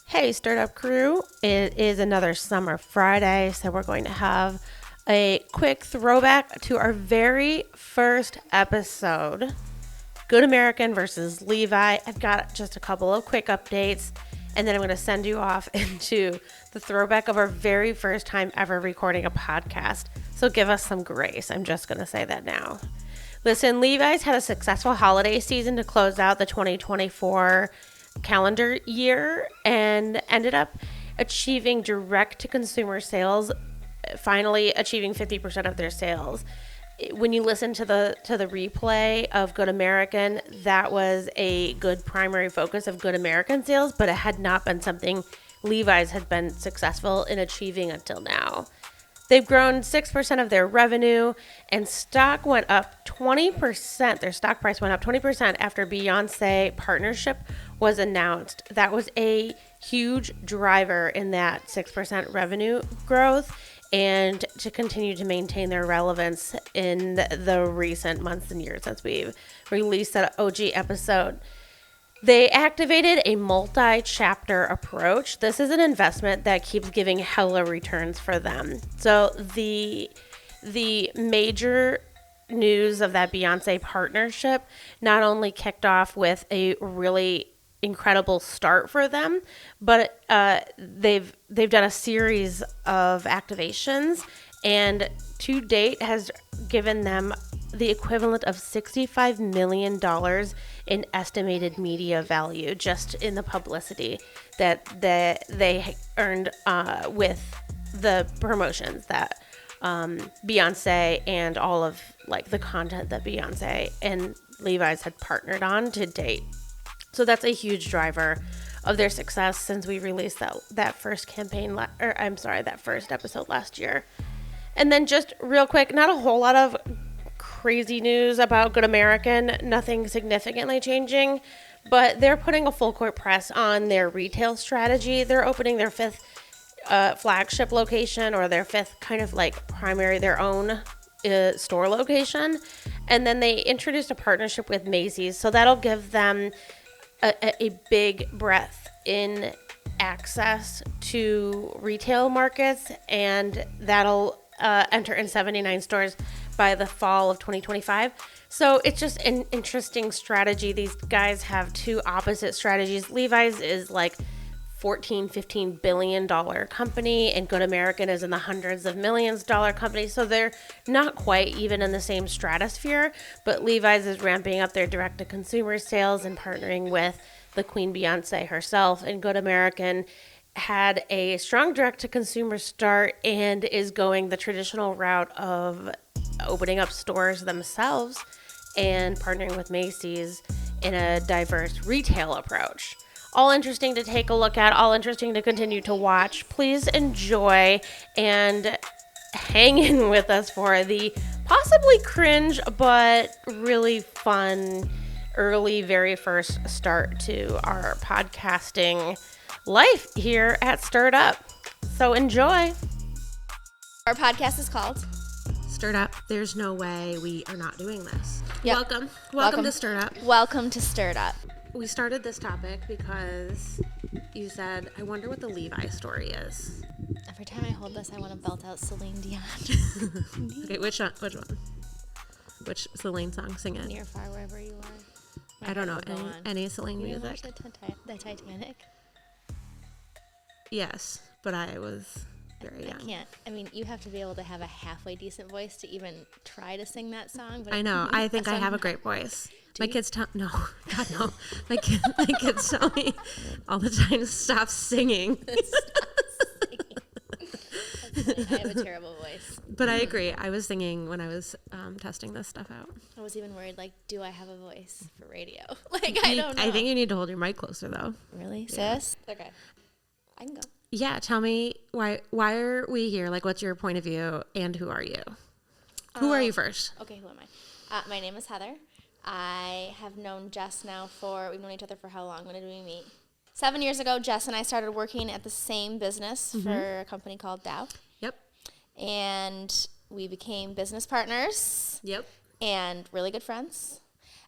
Hey, Startup Crew. It is another Summer Friday, so we're going to have a quick throwback to our very first episode, Good American versus Levi. I've got just a couple of quick updates, and then I'm going to send you off into the throwback of our very first time ever recording a podcast. So give us some grace. I'm just going to say that now. Listen, Levi's had a successful holiday season to close out the 2024 calendar year and ended up achieving direct-to-consumer sales, finally achieving 50% of their sales. When you listen to the replay of Good American, that was a good primary focus of Good American sales, but it had not been something Levi's had been successful in achieving until now. They've grown 6% of their revenue, and stock went up 20%. Their stock price went up 20% after Beyonce partnership was announced. That was a huge driver in that 6% revenue growth and to continue to maintain their relevance in the recent months and years since we've released that OG episode. They activated a multi-chapter approach. This is an investment that keeps giving hella returns for them. So the major news of that Beyonce partnership not only kicked off with a really incredible start for them, but they've done a series of activations, and to date has given them the equivalent of $65 million in estimated media value just in the publicity that they earned with the promotions that Beyonce and all of like the content that Beyonce and Levi's had partnered on to date. So that's a huge driver of their success since we released that first campaign, that first episode last year. And then just real quick, not a whole lot of crazy news about Good American, nothing significantly changing, but they're putting a full court press on their retail strategy. They're opening their fifth flagship location, or their fifth kind of like their own store location. And then they introduced a partnership with Macy's. So that'll give them a big breadth in access to retail markets, and that'll enter in 79 stores by the fall of 2025. So it's just an interesting strategy. These guys have two opposite strategies. Levi's is like $14-15 billion company, and Good American is in the hundreds of millions dollar company. So they're not quite even in the same stratosphere, but Levi's is ramping up their direct-to-consumer sales and partnering with the Queen Beyonce herself, and Good American had a strong direct-to-consumer start and is going the traditional route of opening up stores themselves and partnering with Macy's in a diverse retail approach. All interesting to take a look at, all interesting to continue to watch. Please enjoy and hang in with us for the possibly cringe but really fun early very first start to our podcasting life here at Stirred Up. So enjoy. Our podcast is called Stirred Up. There's no way we are not doing this. Yep. Welcome to Stirred Up. Welcome to Stirred Up. We started this topic because you said, I wonder what the Levi story is. Every time I hold this, I want to belt out Celine Dion. Okay, which one? Which Celine song? Sing it. Near, far, wherever you are. I don't know any Celine music. Watch the Titanic? Yes, but I was very young. I can't. I mean, you have to be able to have a halfway decent voice to even try to sing that song. But I know. I think I have a great voice. My kids tell no, God no. My kids tell me all the time to stop singing. I have a terrible voice. But I agree. I was singing when I was testing this stuff out. I was even worried, like, do I have a voice for radio? I don't know. I think you need to hold your mic closer, though. Really, Yeah. sis? Okay. I can go. Yeah, tell me, why are we here? Like, what's your point of view, and who are you? Who are you first? Okay, who am I? My name is Heather. I have known Jess now we've known each other for how long? When did we meet? 7 years ago, Jess and I started working at the same business for a company called Dow. Yep. And we became business partners. Yep. And really good friends.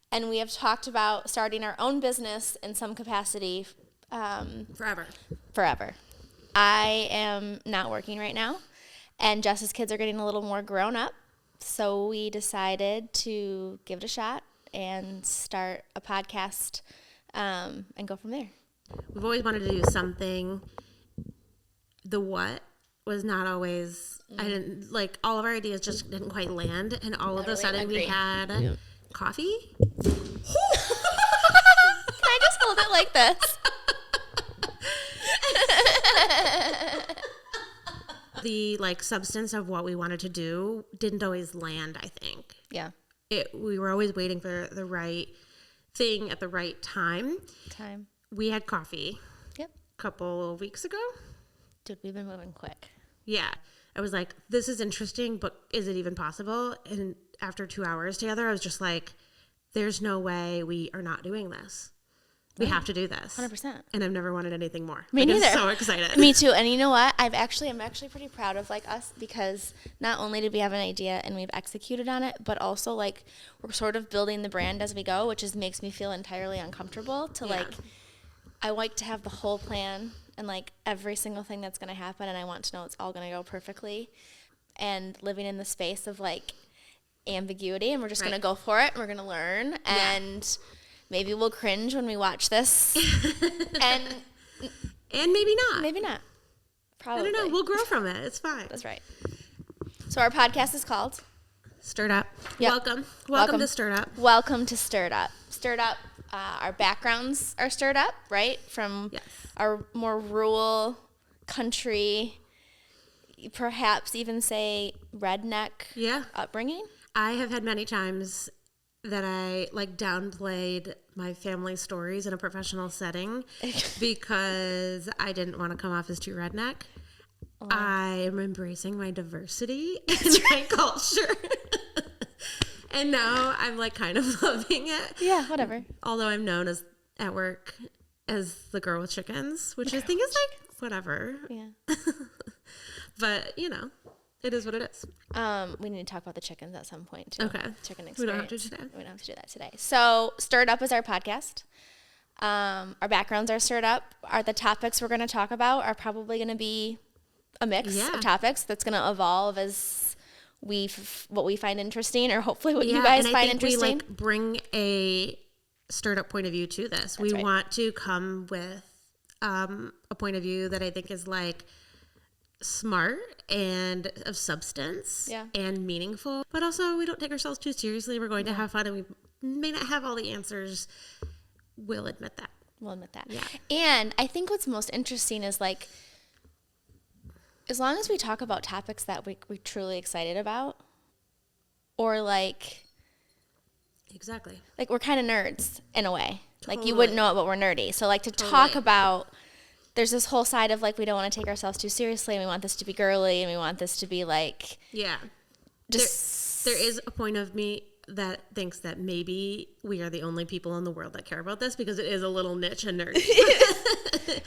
And we have talked about starting our own business in some capacity Forever. I am not working right now, and Jess's kids are getting a little more grown up, so we decided to give it a shot and start a podcast and go from there. We've always wanted to do something. The what was not always, I didn't, like, all of our ideas just didn't quite land, and all of a sudden we had coffee. Can I just hold it like this? The, like, substance of what we wanted to do didn't always land, I think. Yeah. We were always waiting for the right thing at the right time. We had coffee. Yep. A couple of weeks ago. Dude, we've been moving quick. Yeah. I was like, this is interesting, but is it even possible? And after 2 hours together, I was just like, there's no way we are not doing this. We have to do this. 100%. And I've never wanted anything more. Me neither. I'm so excited. Me too. And you know what? I'm actually pretty proud of like us, because not only did we have an idea and we've executed on it, but also like we're sort of building the brand as we go, which makes me feel entirely uncomfortable to like, I like to have the whole plan and like every single thing that's going to happen. And I want to know it's all going to go perfectly, and living in the space of like ambiguity, and we're just going to go for it. And we're going to learn and maybe we'll cringe when we watch this. and maybe not. Maybe not. Probably. I don't know. We'll grow from it. It's fine. That's right. So our podcast is called Stirred Up. Yep. Welcome to Stirred Up. Welcome to Stirred Up. Stirred Up, our backgrounds are stirred up, right? From our more rural country, perhaps even say redneck upbringing. I have had many times that I like downplayed my family stories in a professional setting because I didn't want to come off as too redneck. I am embracing my diversity in my culture. And now I'm like kind of loving it. Yeah, whatever. Although I'm known as at work as the girl with chickens, which I think is like whatever. Yeah. But, you know, it is what it is. We need to talk about the chickens at some point too. Okay. Chicken experience. We don't have to today. We don't have to do that today. So Stirred Up is our podcast. Our backgrounds are stirred up. The topics we're going to talk about are probably going to be a mix of topics that's going to evolve as what we find interesting, or hopefully what you guys find interesting. We like bring a stirred up point of view to this. We want to come with a point of view that I think is like smart and of substance and meaningful, but also we don't take ourselves too seriously. We're going to have fun, and we may not have all the answers. We'll admit that. Yeah. And I think what's most interesting is like, as long as we talk about topics that we're truly excited about, or like, exactly, like we're kind of nerds in a way. Totally. Like you wouldn't know it, but we're nerdy. So like to talk about, there's this whole side of like, we don't want to take ourselves too seriously, and we want this to be girly, and we want this to be like, just there is a point of me that thinks that maybe we are the only people in the world that care about this, because it is a little niche and nerdy.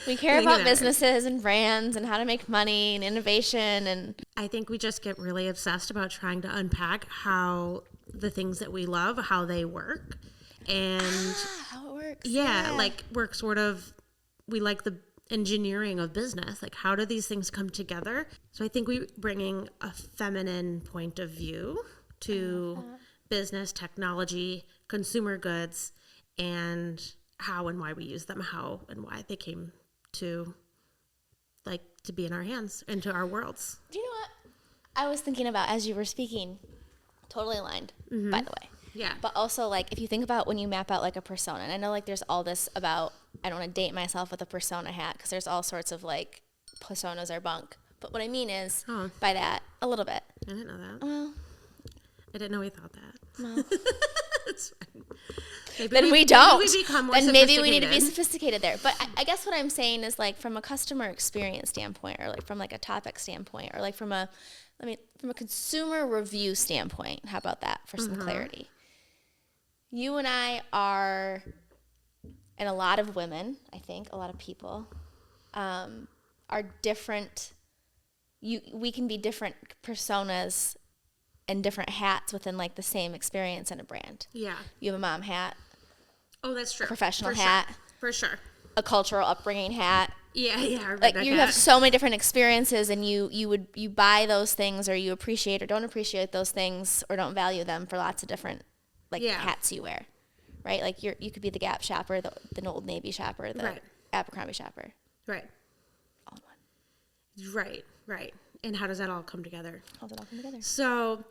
We care about businesses and brands and how to make money and innovation, and I think we just get really obsessed about trying to unpack how the things that we love, how they work, and how it works. Like we're sort of, we like the engineering of business. Like, how do these things come together? So I think we bringing a feminine point of view to business, technology, consumer goods, and how and why we use them, how and why they came to like to be in our hands, into our worlds. Do you know what I was thinking about as you were speaking? Totally aligned, by the way. Yeah. But also, like, if you think about when you map out like a persona, and I know like there's all this about, I don't want to date myself with a persona hat, because there's all sorts of like personas are bunk. But what I mean is by that a little bit. I didn't know that. Well, I didn't know we thought that. Well, it's fine. Maybe then we don't. Maybe we become more then maybe we need to be sophisticated there. But I guess what I'm saying is like from a customer experience standpoint, or like from like a topic standpoint, or like from a consumer review standpoint. How about that for some clarity? You and I are, and a lot of women, I think, a lot of people, are different. We can be different personas and different hats within like the same experience in a brand. Yeah. You have a mom hat. Oh, that's true. A professional For hat. Sure. For sure. a cultural upbringing hat. Yeah. Like you have so many different experiences, and you buy those things, or you appreciate or don't appreciate those things, or don't value them for lots of different hats you wear, right? Like you could be the Gap shopper, the Old Navy shopper, the Abercrombie shopper, right? All in one. Right. And how does that all come together? How does it all come together? So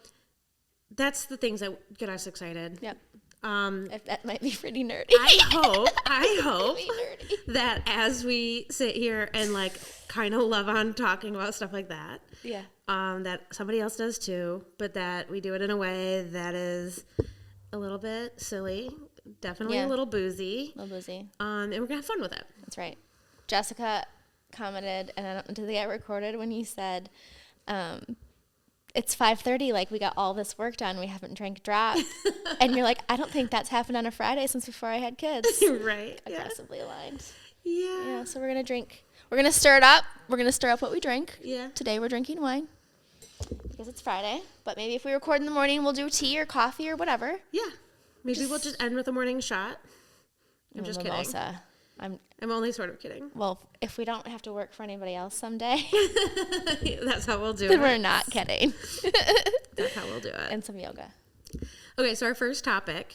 that's the things that get us excited. Yep. That might be pretty nerdy. I hope that as we sit here and like kind of love on talking about stuff like that, that somebody else does too, but that we do it in a way that is a little bit silly, definitely a little boozy. And we're gonna have fun with it. That's right. Jessica commented, and I don't know, did they get recorded when you said, it's 5:30, like we got all this work done, we haven't drank drop. And you're like, I don't think that's happened on a Friday since before I had kids. Right. Aggressively aligned. Yeah. So we're gonna stir it up. We're gonna stir up what we drink. Yeah. Today we're drinking wine because it's Friday, but maybe if we record in the morning, we'll do tea or coffee or whatever. Yeah. Maybe we'll just end with a morning shot. I'm just kidding. I'm only sort of kidding. Well, if we don't have to work for anybody else someday, that's how we'll do it. Then we're not kidding. That's how we'll do it. And some yoga. Okay, so our first topic.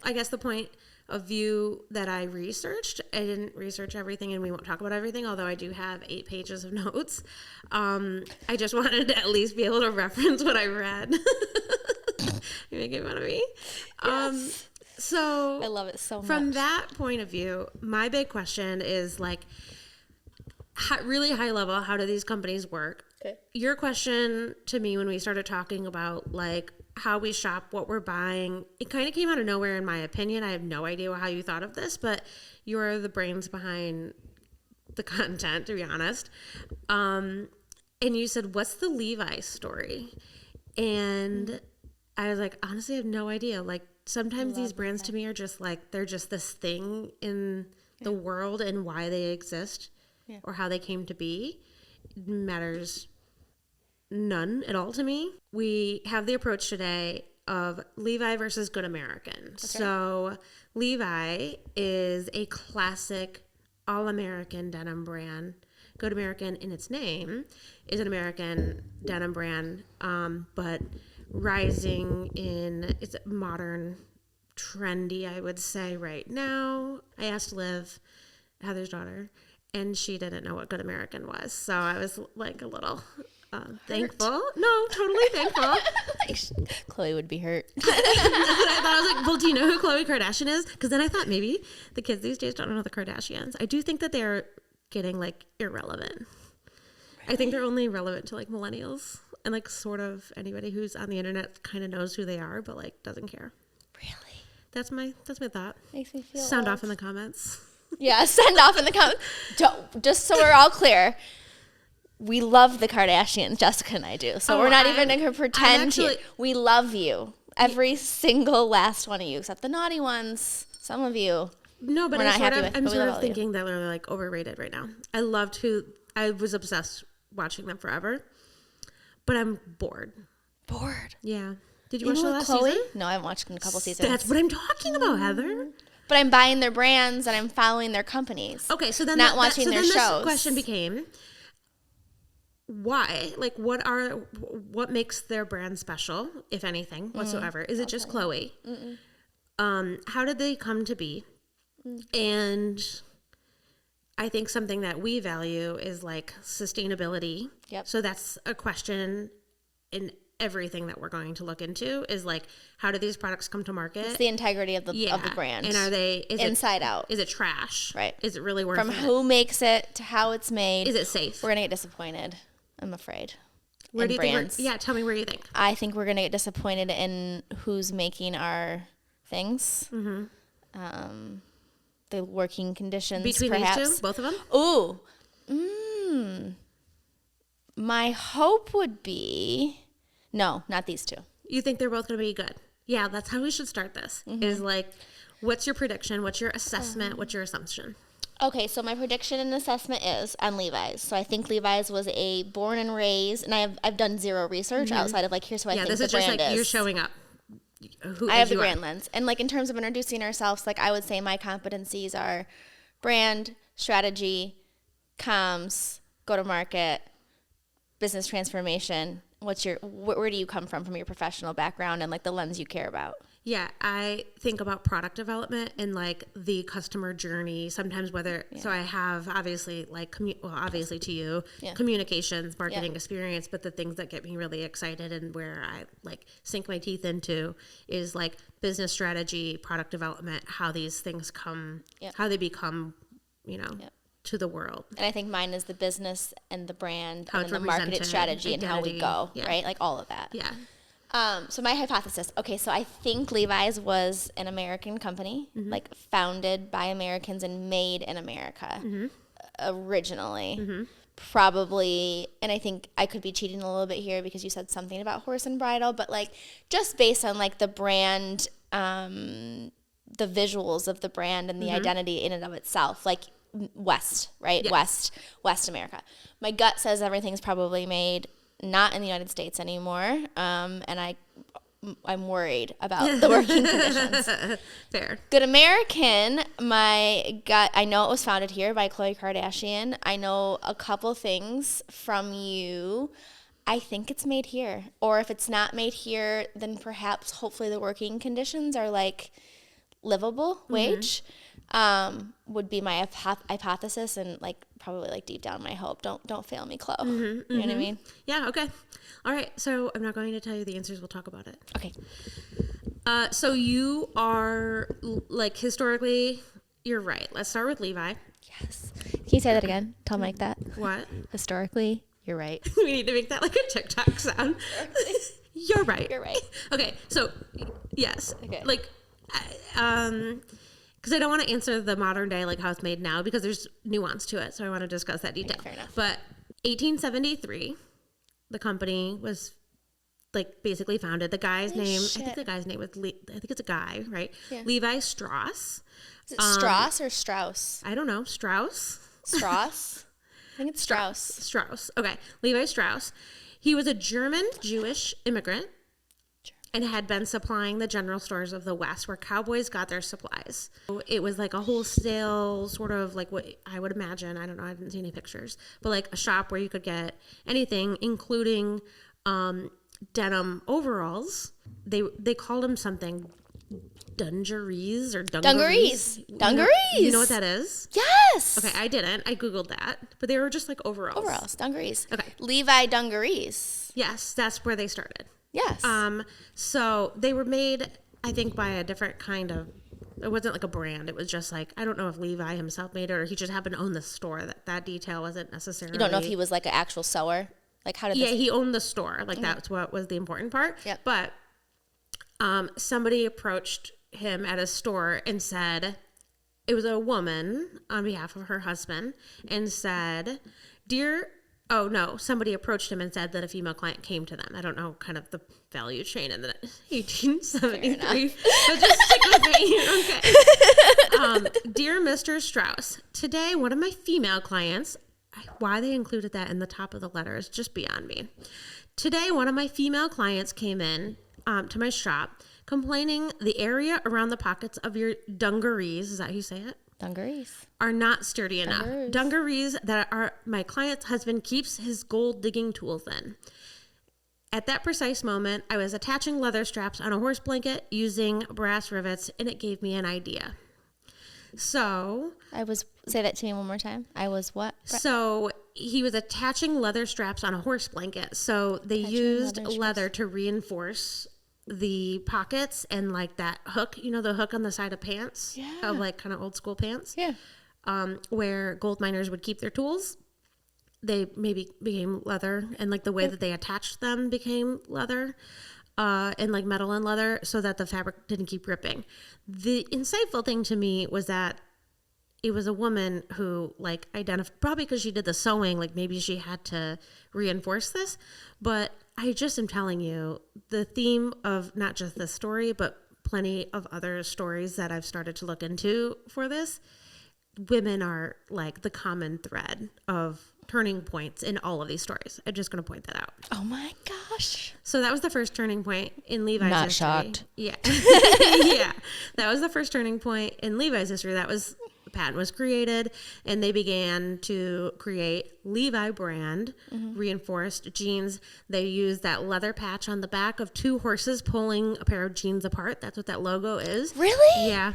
I guess the point of view that I researched. I didn't research everything, and we won't talk about everything, although I do have 8 pages of notes. I just wanted to at least be able to reference what I read. You're making fun of me? Yes. So I love it so much. From that point of view, my big question is like really high level, how do these companies work? Okay. Your question to me when we started talking about like how we shop, what we're buying, it kind of came out of nowhere in my opinion. I have no idea how you thought of this, but you're the brains behind the content, to be honest. And you said, what's the Levi story? And I was like, honestly, I have no idea. Like, sometimes these brands to me are just like, they're just this thing in the world, and why they exist or how they came to be matters none at all to me. We have the approach today of Levi versus Good American. So Levi is a classic all-American denim brand. Good American in its name is an American denim brand, but rising in, it's modern, trendy, I would say right now. I asked Liv, Heather's daughter, and she didn't know what Good American was. So I was like a little thankful. No, totally thankful. Chloe would be hurt. I was like, well, do you know who Khloe Kardashian is? Because then I thought maybe the kids these days don't know the Kardashians. I do think that they're getting like irrelevant. Really? I think they're only relevant to like millennials. And like sort of anybody who's on the internet kind of knows who they are, but like doesn't care. Really? That's my thought. Makes me feel Sound old. off in the comments. Yeah, send off in the comments. Just so we're all clear, we love the Kardashians, Jessica and I do. So we're not even going to pretend we love you. Every single last one of you, except the naughty ones. Some of you. No, but I'm sort of thinking that they're like overrated right now. I was obsessed watching them forever. But I'm bored. Yeah. Did you watch the last season? No, I haven't watched a couple seasons. That's what I'm talking about, Heather. But I'm buying their brands and I'm following their companies. Okay, so then watching their shows. The question became, why? Like, what makes their brand special, if anything, whatsoever? Is it just Khloe? How did they come to be? And I think something that we value is like sustainability. Yep. So that's a question in everything that we're going to look into is like, how do these products come to market? It's the integrity of the brand. And are they inside out? Is it trash? Right. Is it really worth it? From who makes it to how it's made. Is it safe? We're going to get disappointed, I'm afraid. Where do you think tell me where you think. I think we're going to get disappointed in who's making our things. Mm-hmm. The working conditions, between perhaps. These two, both of them? Ooh. My hope would be, no, not these two. You think they're both going to be good? Yeah, that's how we should start this. Mm-hmm. Is like, what's your prediction? What's your assessment? What's your assumption? Okay, so my prediction and assessment is on Levi's. So I think Levi's was a born and raised, and I've done zero research outside of like, here's who I think the brand is. Yeah, this is just like you're showing up. I have the brand lens. And like in terms of introducing ourselves, like I would say my competencies are brand, strategy, comms, go to market, business transformation. Where do you come from your professional background and like the lens you care about? Yeah, I think about product development and like the customer journey. Sometimes so I have obviously like, obviously to you, communications, marketing experience, but the things that get me really excited and where I like sink my teeth into is like business strategy, product development, how these things how they become, to the world. And I think mine is the business and the brand and the marketing strategy and how we go, right? Like all of that. Yeah. So my hypothesis, so I think Levi's was an American company, like founded by Americans and made in America originally. Probably, and I think I could be cheating a little bit here because you said something about horse and bridle, but like just based on like the brand, the visuals of the brand and the identity in and of itself, like West, right? Yeah. West America. My gut says everything's probably made not in the United States anymore, and I'm worried about the working conditions. Fair. Good American, my gut, I know it was founded here by Khloe Kardashian. I know a couple things from you. I think it's made here. Or if it's not made here, then perhaps hopefully the working conditions are like livable wage. Would be my hypothesis and like probably like deep down my hope. Don't fail me, Chloe. You know what I mean? Yeah, okay. All right. So I'm not going to tell you the answers. We'll talk about it. Okay. So you are like historically, you're right. Let's start with Levi. Yes. Can you say that again? Tell Mike that. What? Historically, you're right. We need to make that like a TikTok sound. You're right. You're right. Okay. So yes. Okay. Like, because I don't want to answer the modern day, like how it's made now, because there's nuance to it. So I want to discuss that detail. Okay, fair enough. But 1873, the company was like basically founded. The guy's name, I think the guy's name was, I think it's a guy, right? Yeah. Levi Strauss. Is it Strauss or Strauss? I don't know. Strauss? Strauss? I think it's Strauss. Strauss. Okay. Levi Strauss. He was a German Jewish immigrant and had been supplying the general stores of the West where cowboys got their supplies. It was like a wholesale sort of like what I would imagine. I don't know. I didn't see any pictures. But like a shop where you could get anything, including denim overalls. They called them something dungarees or dungarees. Dungarees. You know what that is? Yes. Okay, I didn't. I Googled that. But they were just like overalls. Overalls, dungarees. Okay. Levi dungarees. Yes, that's where they started. Yes. So they were made, I think, by a different kind of, it wasn't like a brand. It was just like, I don't know if Levi himself made it or he just happened to own the store. That detail wasn't necessarily. You don't know if he was like an actual sewer? Like how did Yeah, he owned the store. Like that's what was the important part. Yep. But somebody approached him at his store and said, it was a woman on behalf of her husband and said, somebody approached him and said that a female client came to them. I don't know kind of the value chain in the 1873, but just stick with me. Okay. Dear Mr. Strauss, today one of my female clients, why they included that in the top of the letter is just beyond me. Today one of my female clients came in to my shop complaining the area around the pockets of your dungarees, is that how you say it? Dungarees. Are not sturdy enough. Dungarees that are my client's husband keeps his gold digging tools in. At that precise moment, I was attaching leather straps on a horse blanket using brass rivets, and it gave me an idea. So... say that to me one more time. I was what? So he was attaching leather straps on a horse blanket. So they used leather to reinforce the pockets and like that hook, the hook on the side of pants, of like kind of old school pants, where gold miners would keep their tools. They maybe became leather, and like the way that they attached them became leather, and like metal and leather, so that the fabric didn't keep ripping. The insightful thing to me was that it was a woman who like identified, probably because she did the sewing, like maybe she had to reinforce this, but I just am telling you the theme of not just this story, but plenty of other stories that I've started to look into for this. Women are like the common thread of turning points in all of these stories. I'm just going to point that out. Oh my gosh. So that was the first turning point in Levi's history. Not shocked. Yeah. Yeah. That was the first turning point in Levi's history. That was patent was created, and they began to create Levi brand reinforced jeans. They used that leather patch on the back of 2 horses pulling a pair of jeans apart. That's what that logo is. Really? Yeah.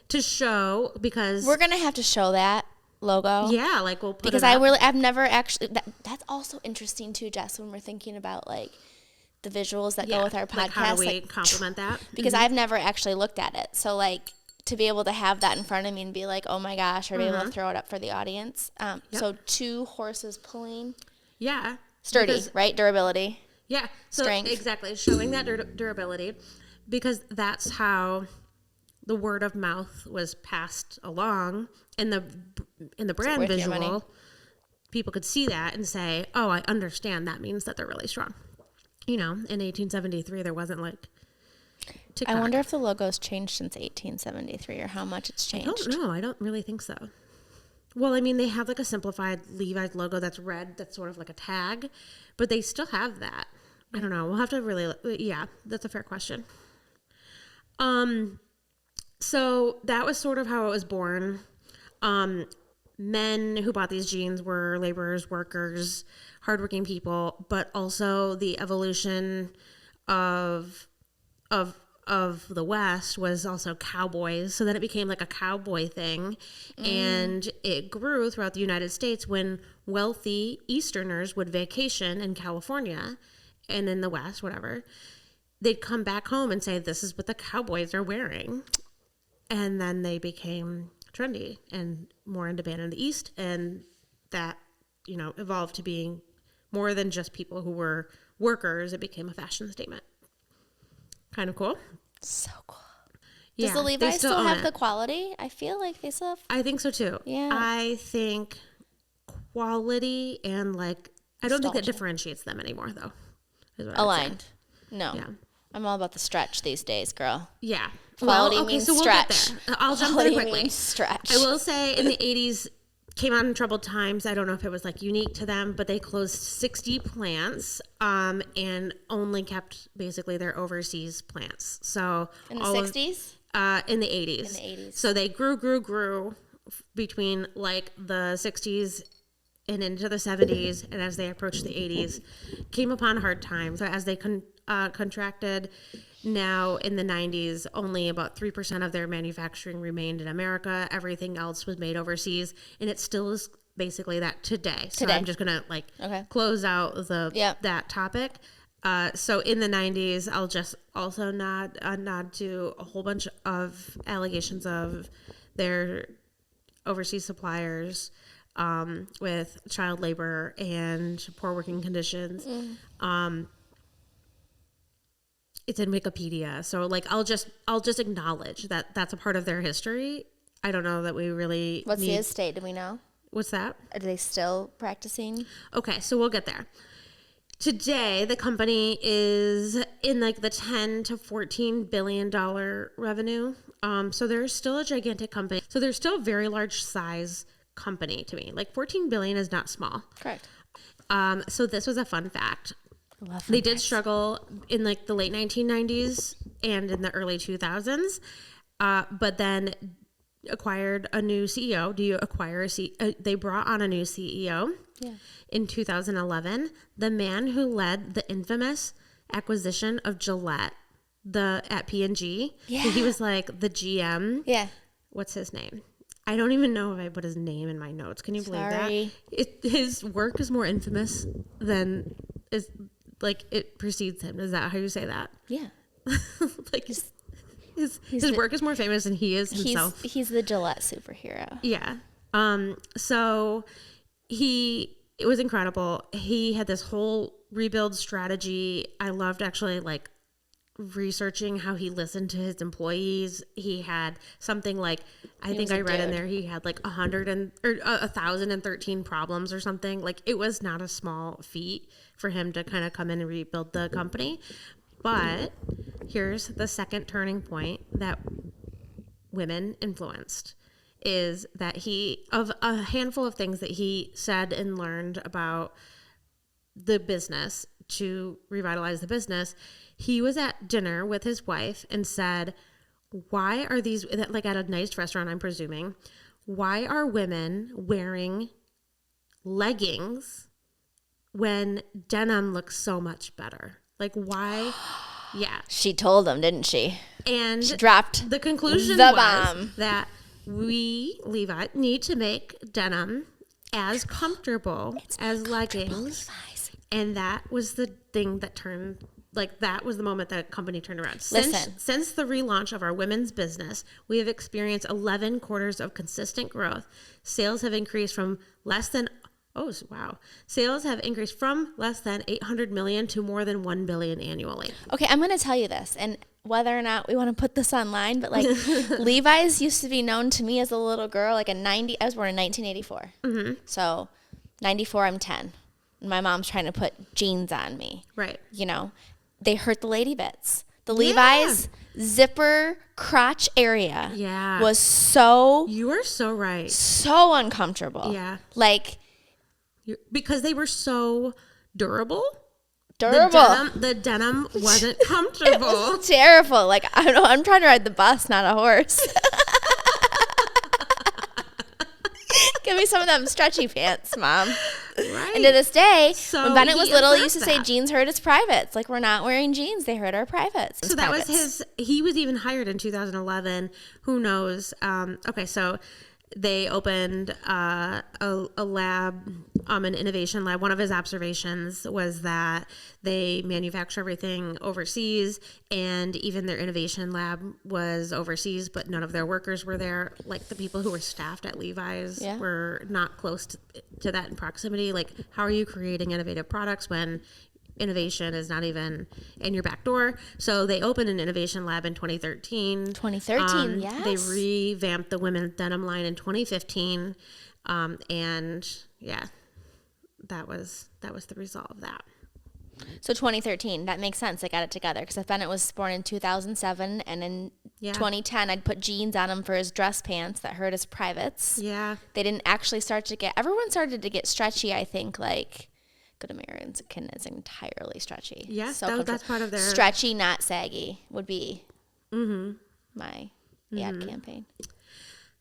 To show, because We're gonna have to show that logo. yeah, like we'll put because it up. I've never actually. That's also interesting too, Jess. When we're thinking about like the visuals that go with our podcast, like how do we complement that? Because I've never actually looked at it. So like to be able to have that in front of me and be like, oh my gosh, or be able to throw it up for the audience. So 2 horses pulling. Yeah. Sturdy, right? Durability. Yeah. So Strength. exactly. Showing that durability, because that's how the word of mouth was passed along in the brand visual. People could see that and say, oh, I understand. That means that they're really strong. You know, in 1873, there wasn't like TikTok. I wonder if the logo's changed since 1873 or how much it's changed. I don't know. I don't really think so. Well, I mean, they have like a simplified Levi's logo that's red, that's sort of like a tag, but they still have that. I don't know. We'll have to really, yeah, that's a fair question. So that was sort of how it was born. Men who bought these jeans were laborers, workers, hardworking people, but also the evolution of the West was also cowboys. So then it became like a cowboy thing, and it grew throughout the United States when wealthy Easterners would vacation in California and in the West, whatever. They'd come back home and say, this is what the cowboys are wearing. And then they became trendy and more in demand in the East. And that, you know, evolved to being more than just people who were workers. It became a fashion statement. Kind of cool. So cool. Yeah, Does the Levi still have the quality? I feel like they still have. I think so too. Yeah. I think quality and like, I don't think that Nostalgia. differentiates them anymore though. Is what I would say. Aligned. No. Yeah. I'm all about the stretch these days, girl. Yeah. Quality Well, okay, means so we'll stretch. get there. I'll jump in Quality quickly. means stretch. I will say in the 80s came on in troubled times. I don't know if it was like unique to them, but they closed 60 plants and only kept basically their overseas plants. So In the 60s? In the 80s. In the 80s. So they grew between like the 60s and into the 70s, and as they approached the 80s, came upon hard times. So as they contracted, now in the 90s, only about 3% of their manufacturing remained in America. Everything else was made overseas, and it still is basically that today. So I'm just gonna like close out that topic. So in the 90s, I'll just also nod to a whole bunch of allegations of their overseas suppliers with child labor and poor working conditions. It's in Wikipedia, so like I'll just acknowledge that that's a part of their history. I don't know that we really. What's the estate? Do we know? What's that? Are they still practicing? Okay, so we'll get there. Today, the company is in like the $10 to $14 billion revenue. So they're still a gigantic company. So they're still a very large size company to me. Like 14 billion is not small. Correct. So this was a fun fact. They did struggle in like the late 1990s and in the early 2000s, but then acquired a new CEO. Do you acquire they brought on a new CEO in 2011. The man who led the infamous acquisition of Gillette at P&G. Yeah. He was like the GM. Yeah. What's his name? I don't even know if I put his name in my notes. Can you believe that? His work is more infamous than it precedes him. Is that how you say that? Yeah. Like his work is more famous than he is himself. He's the Gillette superhero. Yeah. So it was incredible. He had this whole rebuild strategy. I loved actually like researching how he listened to his employees. He had something like, I think I read in there, he had like 1,013 problems or something. Like it was not a small feat for him to kind of come in and rebuild the company. But here's the second turning point that women influenced is that of a handful of things that he said and learned about the business to revitalize the business, he was at dinner with his wife and said, why are these, like at a nice restaurant, I'm presuming, why are women wearing leggings when denim looks so much better? Like, why? Yeah. She told them, didn't she? And She dropped the conclusion the was bomb. that we, Levi, need to make denim as comfortable as leggings. Levi's. And that was the thing that turned, like, that was the moment that company turned around. Listen. Since the relaunch of our women's business, we have experienced 11 quarters of consistent growth. Sales have increased from less than, Sales have increased from less than 800 million to more than 1 billion annually. Okay, I'm going to tell you this, and whether or not we want to put this online, but like Levi's used to be known to me as a little girl, like I was born in 1984. Mm-hmm. So 94, I'm 10. My mom's trying to put jeans on me. Right. You know, they hurt the lady bits. The Levi's zipper crotch area was so... You are so right. So uncomfortable. Yeah. Like... Because they were so durable. The denim wasn't comfortable. It was terrible. Like, I don't know, I'm trying to ride the bus, not a horse. Give me some of them stretchy pants, Mom. Right. And to this day, so when Bennett was little, he used to say that. Jeans hurt his privates. Like, we're not wearing jeans. They hurt our privates. So that was he was even hired in 2011. Who knows? Okay, so they opened a lab, an innovation lab. One of his observations was that they manufacture everything overseas, and even their innovation lab was overseas, but none of their workers were there. Like, the people who were staffed at Levi's were not close to that in proximity. Like, how are you creating innovative products when innovation is not even in your back door? So they opened an innovation lab in 2013. Yes. They revamped the women's denim line in 2015. And yeah, that was the result of that. So 2013, that makes sense. They got it together because if Bennett was born in 2007 and in 2010, I'd put jeans on him for his dress pants that hurt his privates. Yeah. They didn't actually everyone started to get stretchy, I think, like Good American is entirely stretchy. Yes, so that's part of their... Stretchy, not saggy would be my ad campaign.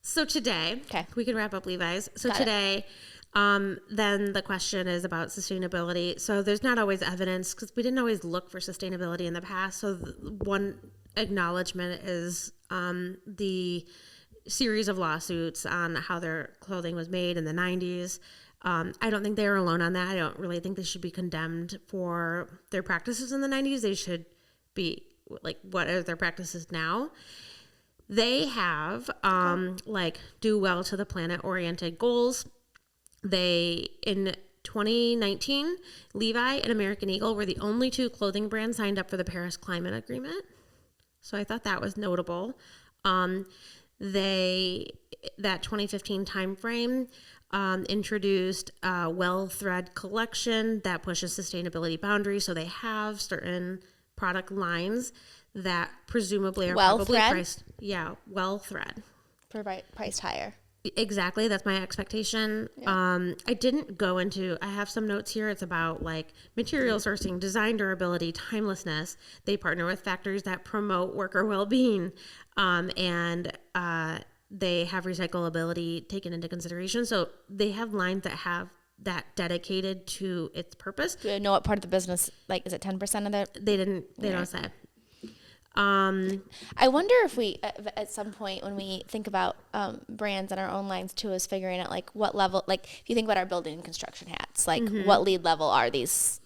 So today, we can wrap up Levi's. So today, then the question is about sustainability. So there's not always evidence because we didn't always look for sustainability in the past. So one acknowledgement is the series of lawsuits on how their clothing was made in the 90s. I don't think they were alone on that. I don't really think they should be condemned for their practices in the 90s. They should be, like, what are their practices now? They have, like, do well to the planet-oriented goals. In 2019, Levi and American Eagle were the only two clothing brands signed up for the Paris Climate Agreement. So I thought that was notable. That 2015 timeframe, introduced a well thread collection that pushes sustainability boundaries. So they have certain product lines that presumably are probably priced. Yeah, well thread. Priced higher. Exactly. That's my expectation. Yeah. I didn't go into, I have some notes here. It's about like material sourcing, design durability, timelessness. They partner with factors that promote worker well-being. They have recyclability taken into consideration. So they have lines that have that dedicated to its purpose. Do you know what part of the business, like, is it 10% of that? They don't say. I wonder if we, at some point when we think about brands and our own lines too, is figuring out like what level, like if you think about our building and construction hats, like what lead level are these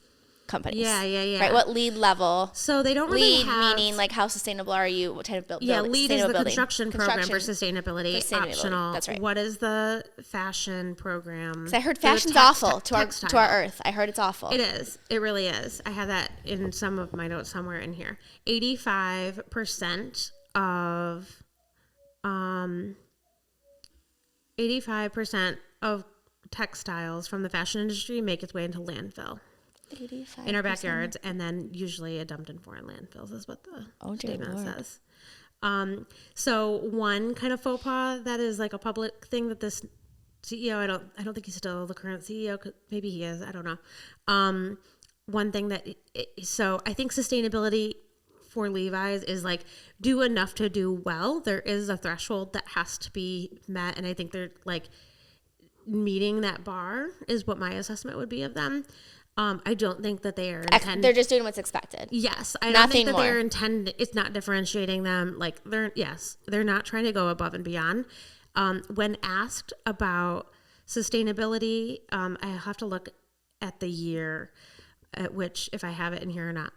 companies? Yeah. Right, what lead level? So they don't really have... meaning like how sustainable are you? What type of building? Yeah, LEED is the construction program for sustainability. Optional. That's right. What is the fashion program? Because I heard fashion's awful to our earth. I heard it's awful. It is. It really is. I have that in some of my notes somewhere in here. 85% of textiles from the fashion industry make its way into landfill. 85%. In our backyards, and then usually dumped in foreign landfills is what the statement says. So one kind of faux pas that is like a public thing that this CEO, I don't think he's still the current CEO. Maybe he is. I don't know. One thing that, so I think sustainability for Levi's is like do enough to do well. There is a threshold that has to be met, and I think they're like meeting that bar is what my assessment would be of them. I don't think that they are intended. They're just doing what's expected. Yes, I don't think that they're intended. It's not differentiating them. Like they're not trying to go above and beyond. When asked about sustainability, I have to look at the year at which, if I have it in here or not,